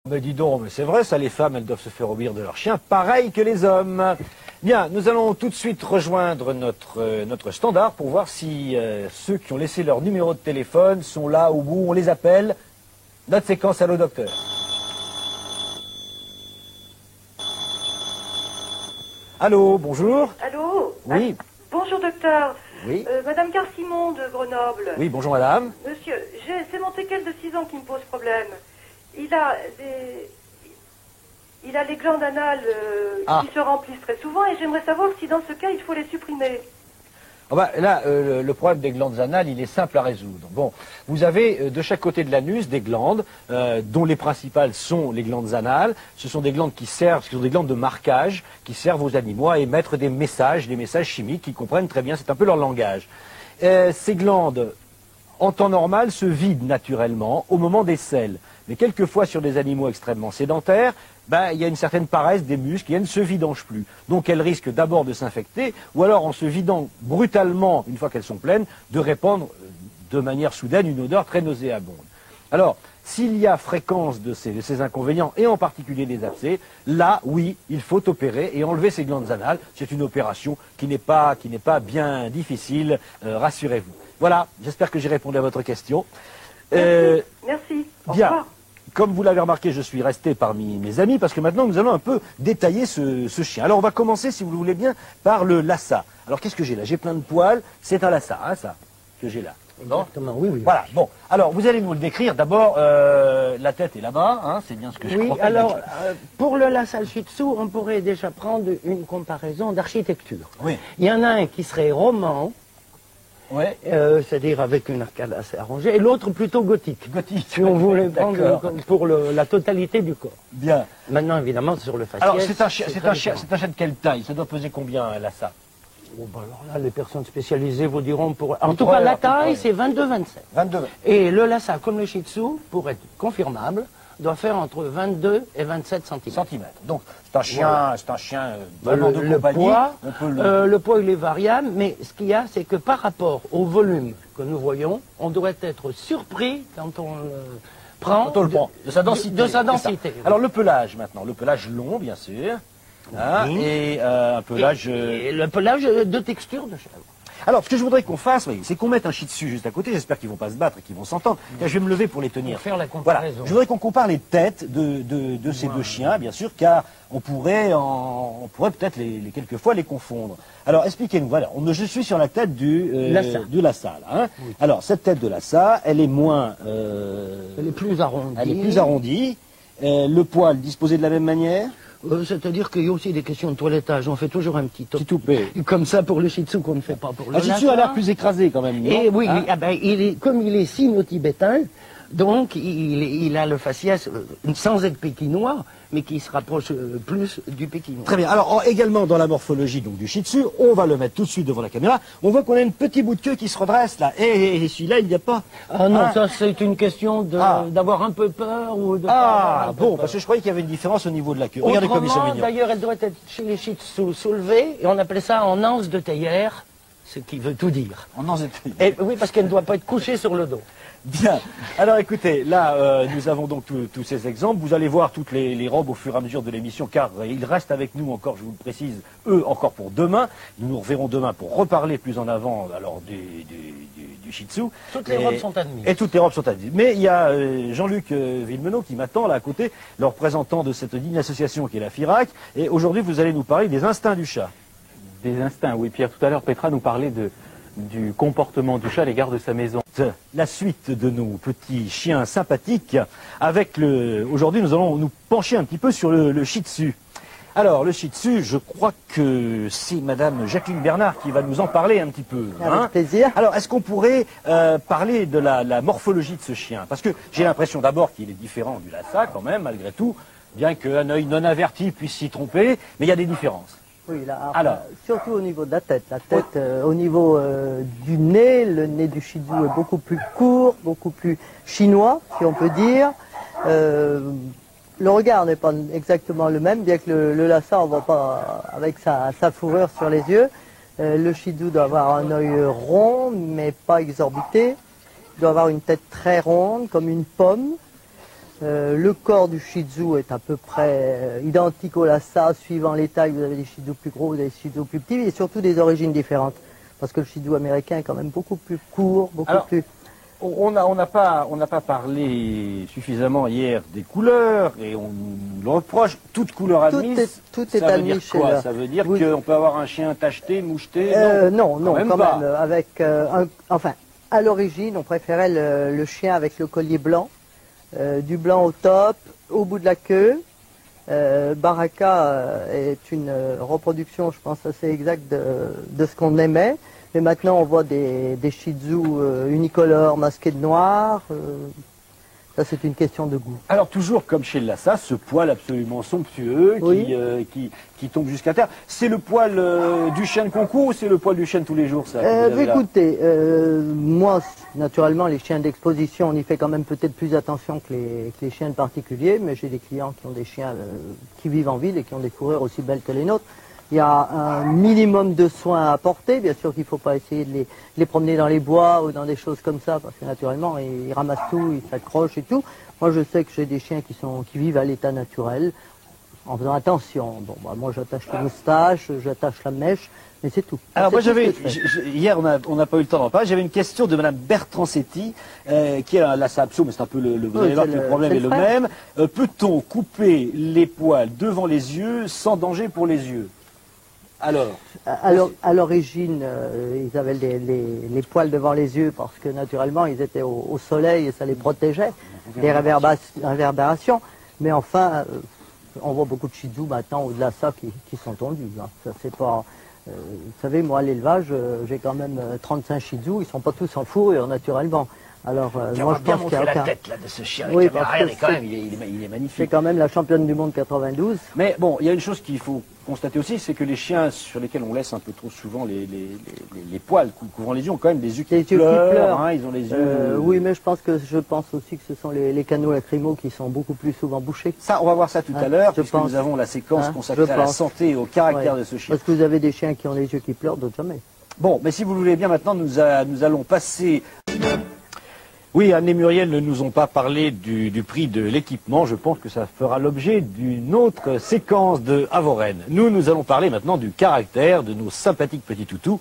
Mais dis donc, mais c'est vrai ça, les femmes, elles doivent se faire obéir de leurs chiens, pareil que les hommes. Bien, nous allons tout de suite rejoindre notre standard pour voir si ceux qui ont laissé leur numéro de téléphone sont là au bout. On les appelle. Notre séquence Allô Docteur. Allô, bonjour. Allô? Oui. Bonjour docteur. Oui. Madame Carcimon de Grenoble. Oui, bonjour madame. Monsieur, c'est mon teckel de 6 ans qui me pose problème. Il a les glandes anales qui se remplissent très souvent et j'aimerais savoir si dans ce cas il faut les supprimer. Ah bah, là, le problème des glandes anales, il est simple à résoudre. Bon, vous avez de chaque côté de l'anus des glandes, dont les principales sont les glandes anales. Ce sont des glandes qui sont des glandes de marquage, qui servent aux animaux à émettre des messages chimiques qu'ils comprennent très bien. C'est un peu leur langage. Ces glandes, en temps normal, se vident naturellement au moment des selles. Mais quelquefois, sur des animaux extrêmement sédentaires, il y a une certaine paresse des muscles et elles ne se vidangent plus. Donc elles risquent d'abord de s'infecter, ou alors en se vidant brutalement, une fois qu'elles sont pleines, de répandre de manière soudaine une odeur très nauséabonde. Alors, s'il y a fréquence de ces inconvénients, et en particulier des abcès, là, oui, il faut opérer et enlever ces glandes anales. C'est une opération qui n'est pas bien difficile, rassurez-vous. Voilà, j'espère que j'ai répondu à votre question. Merci. Au Bien. revoir. Comme vous l'avez remarqué, je suis resté parmi mes amis parce que maintenant nous allons un peu détailler ce chien. Alors on va commencer, si vous le voulez bien, par le Lhasa. Alors qu'est-ce que j'ai là? J'ai plein de poils, c'est un Lhasa, hein, ça, que j'ai là. Exactement, oui, oui. Voilà, bon. Alors vous allez nous le décrire. D'abord, la tête est là-bas, hein, c'est bien ce que je crois. Oui, alors, pour le Lhasa Shih Tzu, on pourrait déjà prendre une comparaison d'architecture. Oui. Il y en a un qui serait roman, Ouais. c'est-à-dire avec une arcade assez arrangée, et l'autre plutôt gothique. Gothique. Si on voulait prendre D'accord. pour la totalité du corps. Bien. Maintenant, évidemment, sur le faciès... Alors c'est un chien très de quelle taille? Ça doit peser combien, un Lhasa? différent. Bon, alors là, les personnes spécialisées vous diront pour... En tout cas, la taille, c'est 22-27. 22. Et le Lhasa, comme le Shih Tzu, pour être confirmable, doit faire entre 22 et 27 cm. Donc c'est un chien, Voilà. c'est un chien vraiment de compagnie. On peut Le poids, il est variable, mais ce qu'il y a, c'est que par rapport au volume que nous voyons, on devrait être surpris quand on le prend, Quand on le prend, de sa densité. De sa c'est ça. densité. Alors le pelage maintenant, le pelage long bien sûr, hein, Oui. et un pelage... Et le pelage de texture de chèvre. Alors ce que je voudrais qu'on fasse, oui, c'est qu'on mette un Shih Tzu juste à côté, j'espère qu'ils vont pas se battre et qu'ils vont s'entendre. Car je vais me lever pour les tenir. Pour faire la Voilà. comparaison. Je voudrais qu'on compare les têtes de ces deux chiens, bien sûr, car on pourrait peut-être quelquefois les confondre. Alors expliquez-nous, voilà, je suis sur la tête du Lhasa, là, hein. Oui. Alors cette tête de Lhasa, elle est moins... Elle est plus arrondie. elle est plus arrondie. Le poil disposé de la même manière. C'est-à-dire qu'il y a aussi des questions de toilettage. On fait toujours un petit Petit toupet. comme ça pour le Shih Tzu qu'on ne fait pas pour le Le Shih Tzu Lhasa. a l'air plus écrasé quand même, non? Et oui, Hein? comme il est sino-tibétain, donc il a le faciès sans être pékinois, mais qui se rapproche plus du pékinois. Très bien. Alors également dans la morphologie donc du Shih Tzu, on va le mettre tout de suite devant la caméra. On voit qu'on a un petit bout de queue qui se redresse là. Et celui-là, il n'y a pas. Ah non, Hein? ça c'est une question d'avoir un peu peur ou de... Ah avoir un peu bon, peur. parce que je croyais qu'il y avait une différence au niveau de la queue. Regardez comme ils sont Autrement, mignons. d'ailleurs, elle doit être chez les Shih Tzu soulevée, et on appelait ça en anse de théière, ce qui veut tout dire. On en est- Et, oui, parce qu'elle ne doit pas être couchée sur le dos. Bien. Alors écoutez, là nous avons donc tous ces exemples. Vous allez voir toutes les robes au fur et à mesure de l'émission, car ils restent avec nous encore, je vous le précise, eux encore pour demain. Nous nous reverrons demain pour reparler plus en avant alors du Shih Tzu. Toutes les robes sont admises. Et toutes les robes sont admises. Mais il y a Jean-Luc Villemenot qui m'attend là à côté, le représentant de cette digne association qui est la FIRAC. Et aujourd'hui vous allez nous parler des instincts du chat. Des instincts, oui. Pierre, tout à l'heure, Petra nous parlait du comportement du chat à l'égard de sa maison. La suite de nos petits chiens sympathiques avec aujourd'hui nous allons nous pencher un petit peu sur le Shih Tzu. Alors le Shih Tzu, je crois que c'est Madame Jacqueline Bernard qui va nous en parler un petit peu. Avec plaisir. Alors est-ce qu'on pourrait parler de la morphologie de ce chien? Parce que j'ai l'impression d'abord qu'il est différent du Lhasa quand même, malgré tout, bien qu'un œil non averti puisse s'y tromper, mais il y a des différences. Oui, là, Alors. surtout au niveau de la tête. La tête, au niveau du nez, le nez du Shih Tzu est beaucoup plus court, beaucoup plus chinois, si on peut dire. Le regard n'est pas exactement le même, bien que le Lhasa, on ne voit pas avec sa fourrure sur les yeux. Le Shih Tzu doit avoir un œil rond, mais pas exorbité. Il doit avoir une tête très ronde, comme une pomme. Le corps du Shih Tzu est à peu près identique au Lhasa, suivant les tailles. Vous avez des Shih Tzu plus gros, des Shih Tzu plus petits, et surtout des origines différentes. Parce que le Shih Tzu américain est quand même beaucoup plus court, beaucoup plus... On n'a pas parlé suffisamment hier des couleurs, et on nous le reproche. Toute couleur admise, tout est ça veut dire admis chez quoi? la- Ça veut dire Oui. qu'on peut avoir un chien tacheté, moucheté? Non, quand pas. même. Avec, enfin, à l'origine, on préférait le chien avec le collier blanc, du blanc au top, au bout de la queue. Baraka est une reproduction, je pense, assez exacte de ce qu'on aimait. Mais maintenant, on voit des Shih Tzu unicolores masqués de noir. Ça, c'est une question de goût. Alors toujours comme chez le Lhasa, ce poil absolument somptueux Oui. qui tombe jusqu'à terre. C'est le poil du chien de concours ou c'est le poil du chien de tous les jours ça que vous avez là Écoutez, moi, naturellement, les chiens d'exposition, on y fait quand même peut-être plus attention que les chiens de particulier, mais j'ai des clients qui ont des chiens qui vivent en ville et qui ont des fourrures aussi belles que les nôtres. Il y a un minimum de soins à apporter. Bien sûr qu'il ne faut pas essayer de les promener dans les bois ou dans des choses comme ça, parce que naturellement, ils ramassent tout, ils s'accrochent et tout. Moi, je sais que j'ai des chiens qui vivent à l'état naturel, en faisant attention. Bon, bah, moi, j'attache les moustaches, j'attache la mèche, mais c'est tout. Alors C'est moi tout ce j'avais, que je fais. hier on n'a pas eu le temps d'en parler, j'avais une question de Madame Bertrancetti, qui est un Lhasa Apso, mais c'est un peu vous allez voir que le problème c'est est le le frère. même. Peut-on couper les poils devant les yeux sans danger pour les yeux? Alors, À l'origine, ils avaient les poils devant les yeux parce que naturellement, ils étaient au soleil et ça les protégeait des réverbérations. Mais enfin, on voit beaucoup de Shih Tzu maintenant au-delà de ça qui sont tondus. Hein. Ça, c'est pas, vous savez, moi, à l'élevage, j'ai quand même 35 Shih Tzu. Ils sont pas tous en fourrure naturellement. Alors, moi, je bien pense qu'il y a montrer la aucun... tête là de ce chien. Oui, La caméra, parce que regardez, quand c'est- même, il est magnifique. C'est quand même la championne du monde 92. Mais bon, il y a une chose qu'il faut constater aussi, c'est que les chiens sur lesquels on laisse un peu trop souvent les poils couvrant les yeux ont quand même des yeux qui Les yeux qui pleurent. hein, ils ont les yeux... Oui, mais je pense aussi que ce sont les canaux lacrymaux qui sont beaucoup plus souvent bouchés. Ça, on va voir ça tout à Hein, l'heure, je puisque pense. nous avons la séquence Hein, consacrée je à la pense. santé et au caractère Ouais. de ce chien. Parce que vous avez des chiens qui ont les yeux qui pleurent, d'autres jamais. Bon, mais si vous le voulez bien, maintenant, nous allons passer... Oui, Anne et Muriel ne nous ont pas parlé du prix de l'équipement. Je pense que ça fera l'objet d'une autre séquence de Avoren. Nous allons parler maintenant du caractère de nos sympathiques petits toutous.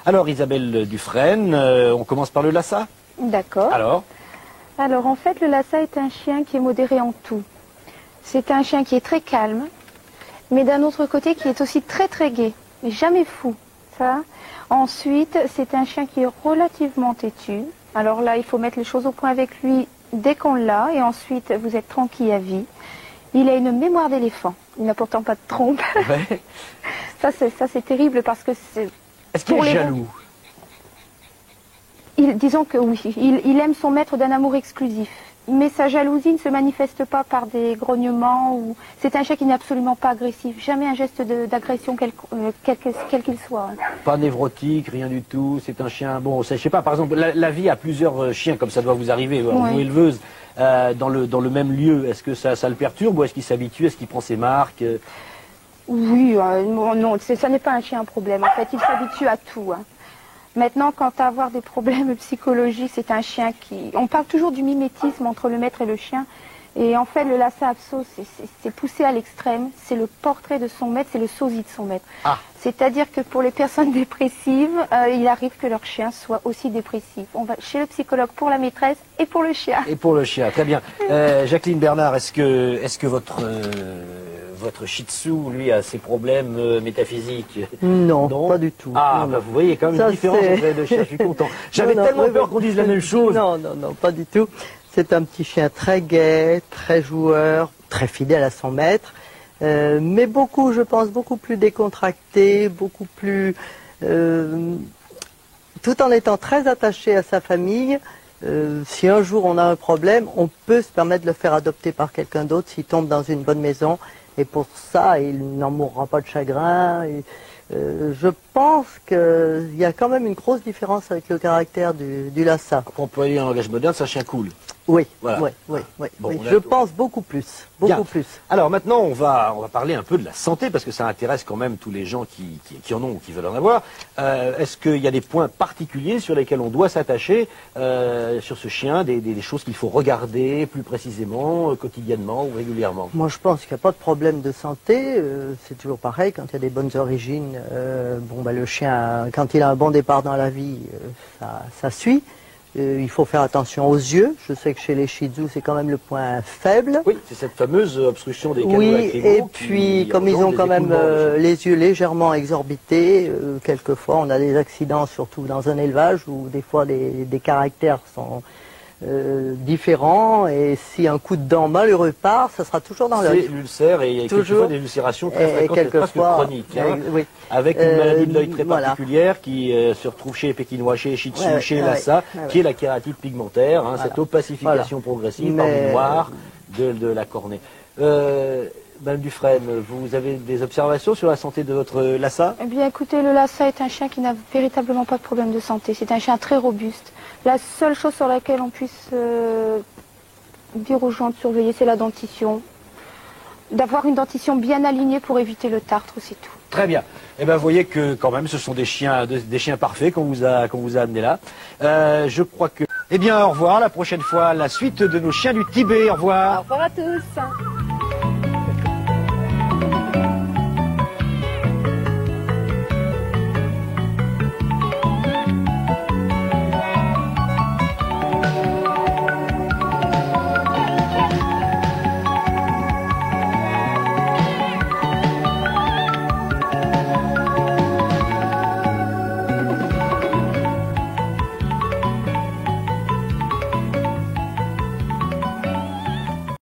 Alors, Isabelle Dufresne, on commence par le Lhasa. D'accord. Alors, Alors en fait, le Lhasa est un chien qui est modéré en tout. C'est un chien qui est très calme, mais d'un autre côté qui est aussi très très gai, mais jamais fou. Ça. Ensuite, c'est un chien qui est relativement têtu. Alors là, il faut mettre les choses au point avec lui dès qu'on l'a, et ensuite vous êtes tranquille à vie. Il a une mémoire d'éléphant. Il n'a pourtant pas de trompe. ouais. Ça c'est terrible parce que c'est... Est-ce qu'il Pour est les- jaloux? Disons que oui, il aime son maître d'un amour exclusif. Mais sa jalousie ne se manifeste pas par des grognements ou... C'est un chien qui n'est absolument pas agressif. Jamais un geste d'agression quel qu'il soit. Pas névrotique, rien du tout. C'est un chien... Bon, je sais pas, par exemple, la vie à plusieurs chiens, comme ça doit vous arriver, vous Oui. éleveuse, dans le même lieu, est-ce que ça le perturbe ou est-ce qu'il s'habitue? Est-ce qu'il prend ses marques? Oui, non, ça n'est pas un chien à problème. En fait, il s'habitue à tout. Hein. Maintenant, quant à avoir des problèmes psychologiques, c'est un chien qui... On parle toujours du mimétisme entre le maître et le chien. Et en fait, le Lhasa Apso, c'est poussé à l'extrême. C'est le portrait de son maître, c'est le sosie de son maître. Ah. C'est-à-dire que pour les personnes dépressives, il arrive que leur chien soit aussi dépressif. On va chez le psychologue pour la maîtresse et pour le chien. Et pour le chien, très bien. Jacqueline Bernard, est-ce que votre Shih Tzu, lui, a ses problèmes métaphysiques? Non, Non. pas du tout. Ah, Non, bah, non. vous voyez quand même Ça, une différence c'est- entre les deux chiens, je suis content. J'avais Non, non, tellement oui, peur oui. qu'on dise la même chose. Non, pas du tout. C'est un petit chien très gai, très joueur, très fidèle à son maître, mais beaucoup, je pense, beaucoup plus décontracté, beaucoup plus... tout en étant très attaché à sa famille. Si un jour on a un problème, on peut se permettre de le faire adopter par quelqu'un d'autre s'il tombe dans une bonne maison. Et pour ça, il n'en mourra pas de chagrin. Et, je pense qu'il y a quand même une grosse différence avec le caractère du Lhasa. Pour employer un langage moderne, c'est un chien cool. Oui, Voilà. oui. Bon, Oui. on a- Je pense beaucoup plus. Bien. Beaucoup plus. Alors maintenant, on va parler un peu de la santé, parce que ça intéresse quand même tous les gens qui en ont ou qui veulent en avoir. Est-ce qu'il y a des points particuliers sur lesquels on doit s'attacher sur ce chien, des choses qu'il faut regarder plus précisément, quotidiennement ou régulièrement? Moi, je pense qu'il n'y a pas de problème de santé. C'est toujours pareil, quand il y a des bonnes origines, le chien, quand il a un bon départ dans la vie, ça suit. Il faut faire attention aux yeux. Je sais que chez les Shih Tzu, c'est quand même le point faible. Oui, c'est cette fameuse obstruction des canaux Oui, lacrymaux et qui puis comme ils engendre ont des quand même écoulements de cheveux. les yeux légèrement exorbités, quelquefois on a des accidents, surtout dans un élevage où des fois des caractères sont différents, et si un coup de dent malheureux part, ça sera toujours dans C'est l'œil. l'ulcère et quelquefois Toujours. des ulcérations très Et fréquentes, et presque quelquefois, chroniques, hein, oui. avec une maladie de l'œil très Voilà. particulière qui se retrouve chez les Pékinois, chez les Shih Tzu, Ouais, chez ouais, Lhasa, ouais. qui est la kératite pigmentaire, hein, Voilà. cette opacification progressive par Mais- du noir de la cornée. Madame Dufresne, vous avez des observations sur la santé de votre Lhasa? Eh bien, écoutez, le Lhasa est un chien qui n'a véritablement pas de problème de santé. C'est un chien très robuste. La seule chose sur laquelle on puisse dire aux gens de surveiller, c'est la dentition. D'avoir une dentition bien alignée pour éviter le tartre, c'est tout. Très bien. Eh ben, vous voyez que quand même, ce sont des chiens parfaits qu'on vous a amenés là. Je crois que. Eh bien, au revoir. La prochaine fois, la suite de nos chiens du Tibet. Au revoir. Au revoir à tous.